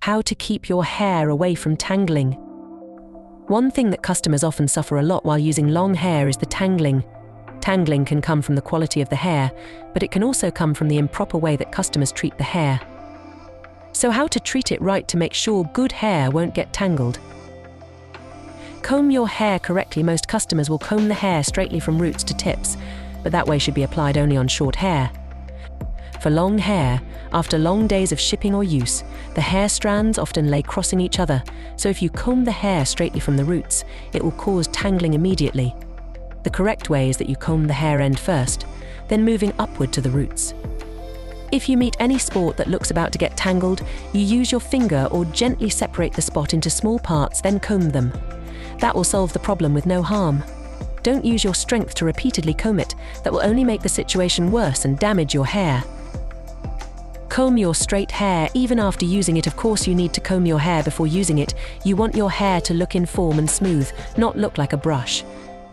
How to keep your hair away from tangling. One thing that customers often suffer a lot while using long hair is the tangling. Tangling can come from the quality of the hair, but it can also come from the improper way that customers treat the hair. So how to treat it right to make sure good hair won't get tangled? Comb your hair correctly. Most customers will comb the hair straightly from roots to tips, but that way should be applied only on short hair. For long hair, after long days of shipping or use, the hair strands often lay crossing each other, so if you comb the hair straightly from the roots, it will cause tangling immediately. The correct way is that you comb the hair end first, then moving upward to the roots. If you meet any spot that looks about to get tangled, you use your finger or gently separate the spot into small parts, then comb them. That will solve the problem with no harm. Don't use your strength to repeatedly comb it. That will only make the situation worse and damage your hair. Comb your straight hair even after using it. Of course, you need to comb your hair before using it. You want your hair to look in form and smooth, not look like a brush.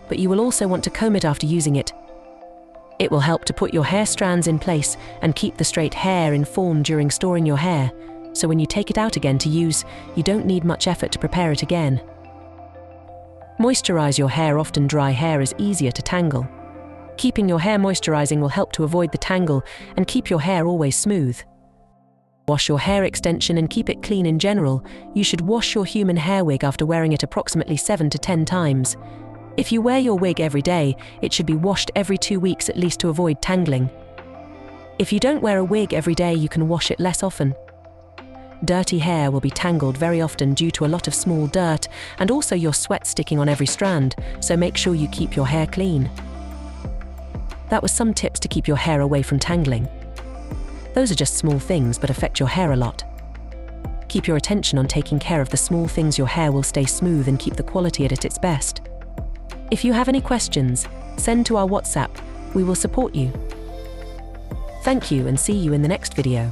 But you will also want to comb it after using it. It will help to put your hair strands in place and keep the straight hair in form during storing your hair. So when you take it out again to use, you don't need much effort to prepare it again. Moisturize your hair. Often dry hair is easier to tangle. Keeping your hair moisturizing will help to avoid the tangle and keep your hair always smooth. Wash your hair extension and keep it clean in general. You should wash your human hair wig after wearing it approximately 7 to 10 times. If you wear your wig every day, it should be washed every 2 weeks at least to avoid tangling. If you don't wear a wig every day, you can wash it less often. Dirty hair will be tangled very often due to a lot of small dirt and also your sweat sticking on every strand, so make sure you keep your hair clean. That was some tips to keep your hair away from tangling. Those are just small things but affect your hair a lot. Keep your attention on taking care of the small things. Your hair will stay smooth and keep the quality at its best. If you have any questions, send to our WhatsApp. We will support you. Thank you and see you in the next video.